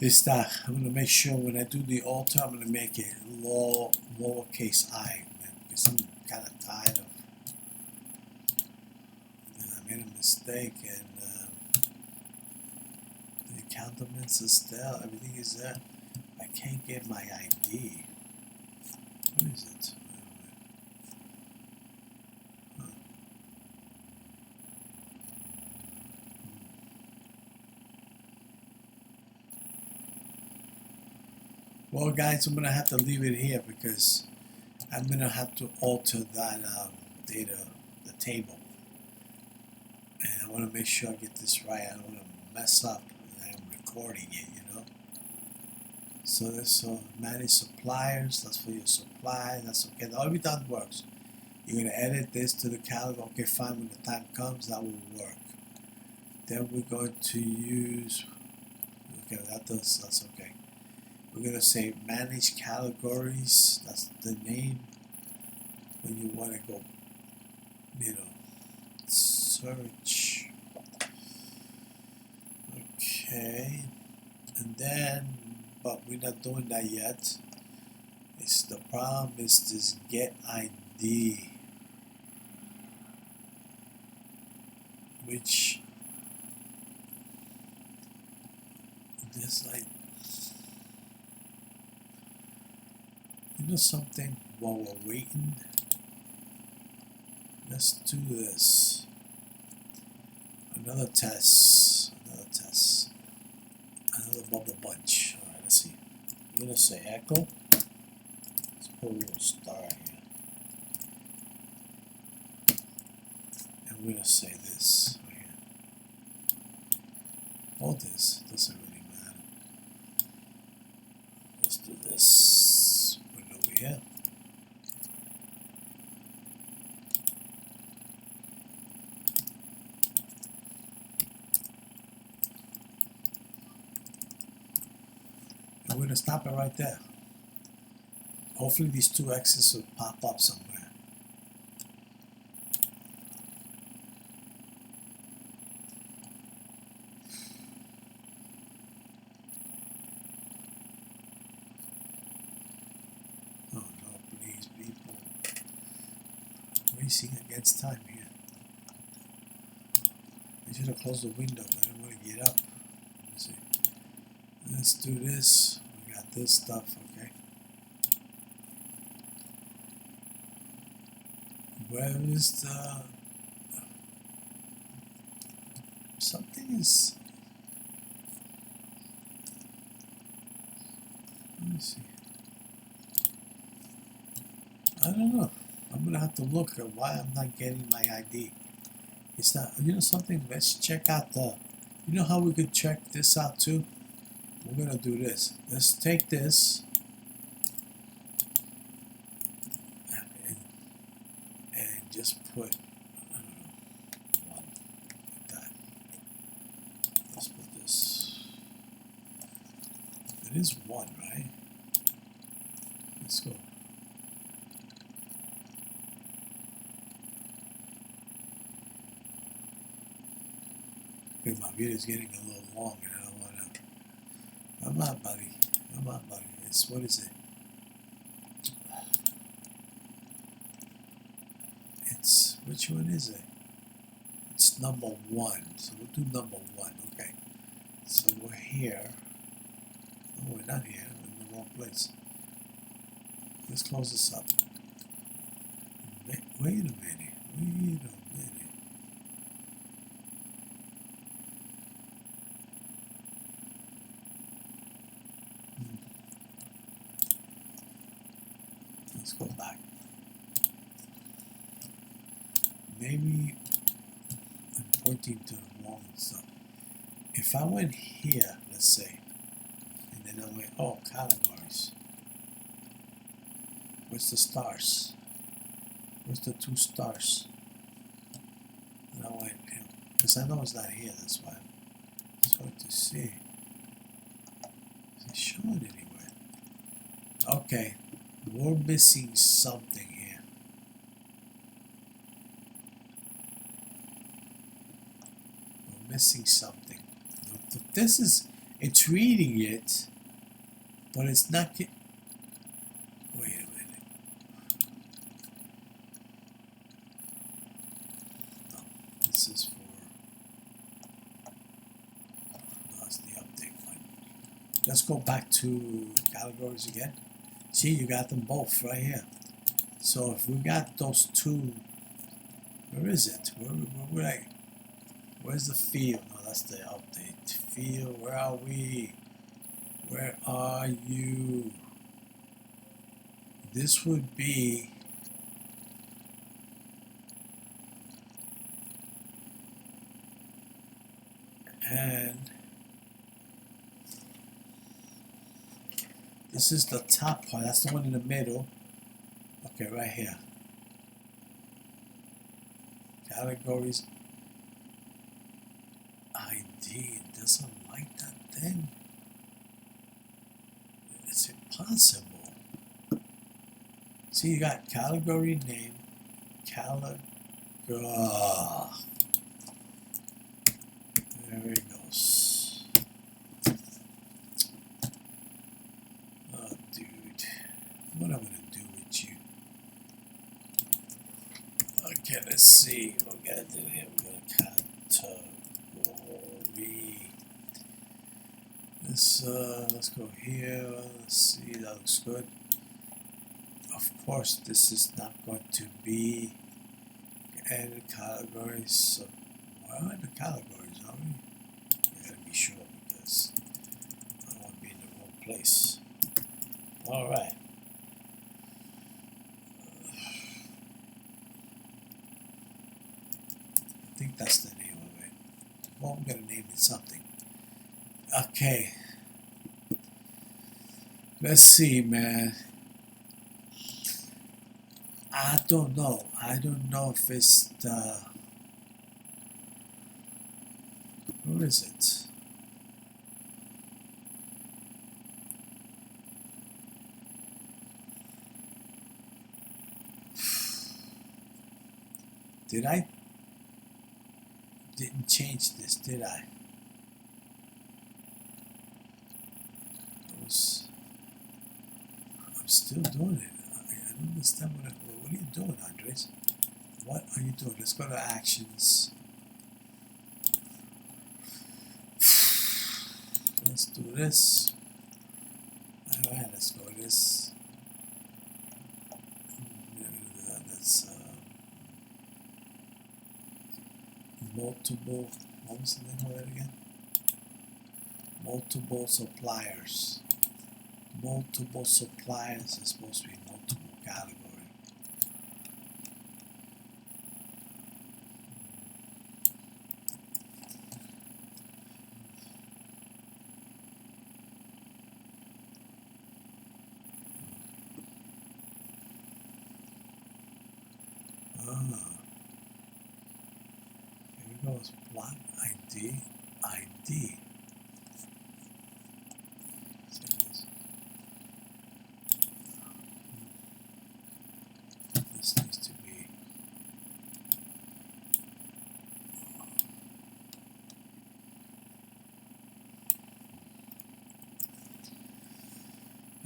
Is that I'm going to make sure when I do the alter, I'm going to make it lowercase I, because I'm kind of tired of. And I made a mistake, and the counterments is there, everything is there. I can't get my ID. What is it? Well, guys, I'm gonna have to leave it here because I'm gonna have to alter that data, the table, and I want to make sure I get this right. I don't want to mess up when I'm recording it, you know. So this manage suppliers. That's for your supply. That's okay. Every time works. You're gonna edit this to the calendar. Okay, fine. When the time comes, that will work. Then we're going to use. Okay, that's okay. We're going to say manage categories. That's the name. When you want to go, you know, search. Okay. And then, but we're not doing that yet. It's the problem is this get ID, which this like. You know something, while we're waiting, let's do this. Another test, another bubble bunch. Alright, let's see. I'm gonna say echo. Let's put a little star here. And we're gonna say this right here. All this doesn't really matter. Let's do this. Put it over here. And we're going to stop it right there. Hopefully these two X's will pop up somewhere. Oh no, please, people. Racing against time here. I should have closed the window, but I didn't want to get up. Let's see. Let's do this. We got this stuff, okay. Where is the... Something is... Let me see. I don't know. I'm going to have to look at why I'm not getting my ID. It's not... You know something? Let's check out the... You know how we could check this out too? We're going to do this. Let's take this and just put, I don't know, 1 like that. Let's put this. It is 1, right? Let's go. Okay, my video is getting a little long and I don't want to. I'm not, buddy. I'm not, buddy. It's, what is it? It's, which one is it? It's number 1. So we'll do number 1. Okay. So we're here. Oh, we're not here. We're in the wrong place. Let's close this up. Wait a minute. Wait a minute. Let's go back. Maybe I'm pointing to the wrong stuff. If I went here, let's say, and then I went, oh, categories. Where's the stars? Where's the 2 stars? No, wait, because I know it's not here, that's why. It's going to see. Is it showing anywhere? Okay, we're missing something here. We're missing something. This is, it's reading it, but it's not get. Wait a minute. No, this is for. No, it's the update one. Let's go back to categories again. See, you got them both right here. So if we got those two, where is it? Where's the field? No, that's the update. Field, where are we? Where are you? This would be and this is the top part. That's the one in the middle. Okay, right here. Categories ID. It doesn't like that thing. It's impossible. See, you got category name, there it goes. Oh, dude. What am I going to do with you? Okay, let's see. What we got to do here. We're going to category. Let's go here. Let's see. That looks good. Of course, this is not going to be added categories. So, where are the categories? Are we? You gotta be sure because I don't want to be in the wrong place. All right. I think that's the name of it. Well, we're gonna name it something. Okay. Let's see, man. I don't know. I don't know if it's the. Where is it? Did I? Didn't change this, did I? I'm still doing it. I don't understand what are you doing, Andres? What are you doing? Let's go to actions. Let's do this. Alright, let's go with this. That's multiple. What was the name of that again? Multiple suppliers. Multiple suppliers is supposed to be multiple category. Here we go. It's block ID. ID. This needs to be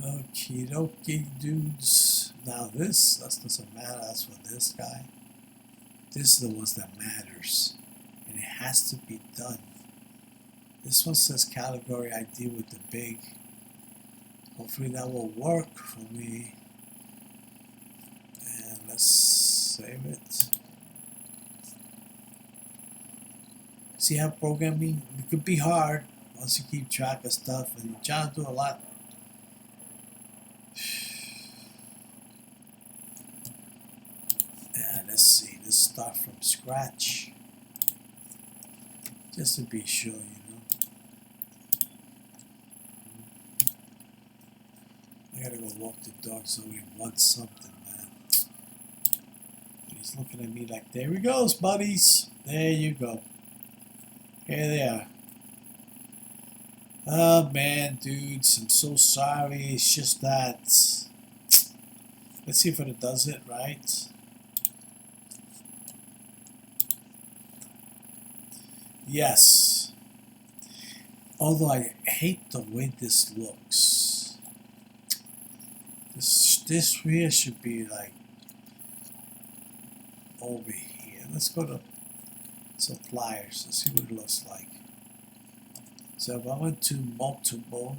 okie dokie dudes. Now this doesn't matter. That's for this guy. This is the ones that matters, and it has to be done. This one says category ID with the big. Hopefully that will work for me. And let's save it. See how programming, it could be hard once you keep track of stuff and you try to do a lot. Yeah, let's see, let's start from scratch. Just to be sure, you know. I gotta go walk the dog, so we want something, man. What are He's looking at me like, there he goes, buddies. There you go. Here they are. Oh man, dudes, I'm so sorry. It's just that. Let's see if it does it right. Yes. Although I hate the way this looks. This here should be like over here. Let's go to suppliers and see what it looks like. So if I went to multiple,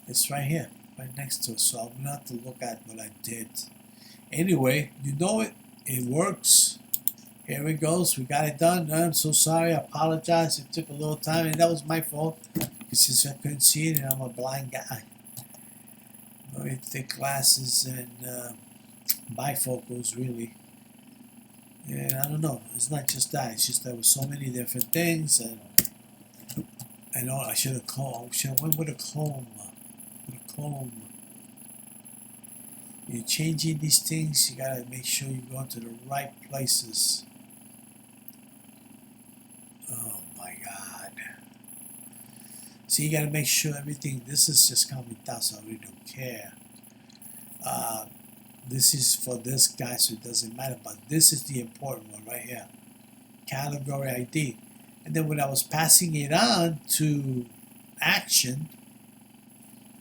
it's right here, right next to it. So I'm gonna have to look at what I did. Anyway, you know it. It works. Here it goes. We got it done. I'm so sorry. I apologize. It took a little time, and that was my fault. It's just I couldn't see it, and I'm a blind guy. Very thick glasses and bifocals, really. And I don't know. It's not just that. It's just there were so many different things, and I know I should have combed. Should have went with a comb. With a comb. You're changing these things. You gotta make sure you go to the right places. Oh my God. So you gotta make sure everything. This is just coming down, so I really don't care. This is for this guy, so it doesn't matter. But this is the important one right here. Category ID. And then when I was passing it on to action,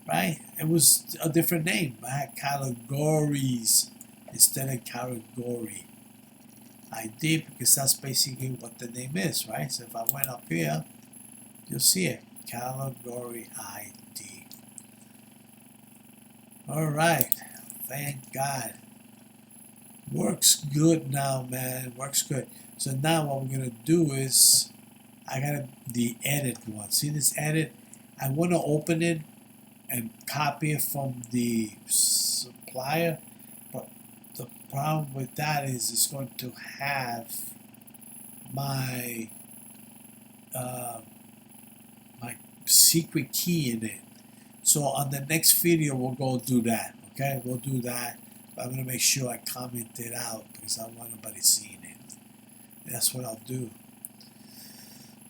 right, it was a different name. I had categories instead of category ID, because that's basically what the name is, right? So if I went up here, you'll see it. Category ID. All right. Thank God. Works good now, man. Works good. So now what we're going to do is, I got the edit one. See this edit? I want to open it and copy it from the supplier. But the problem with that is it's going to have my my secret key in it. So on the next video, we'll go do that. Okay, we'll do that. But I'm going to make sure I comment it out because I don't want nobody seeing it. And that's what I'll do.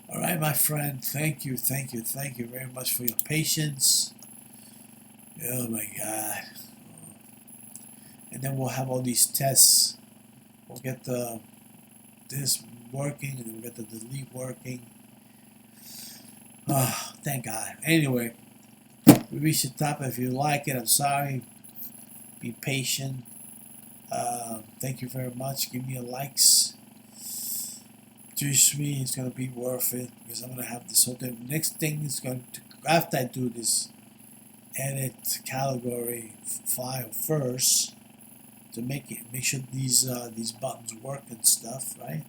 All right, my friend. Thank you very much for your patience. Oh my God. And then we'll have all these tests. We'll get this working, and then we'll get the delete working. Oh, thank God. Anyway, we reached the top. If you like it, I'm sorry. Be patient. Thank you very much. Give me a likes. Trust me, it's gonna be worth it because I'm gonna have this whole thing. Next thing is going to, after I do this edit category file first, to make sure these buttons work and stuff, right?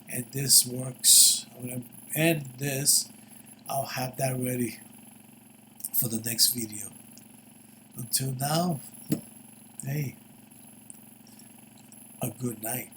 And this works. I'm gonna end this. I'll have that ready for the next video. Until now, hey, a good night.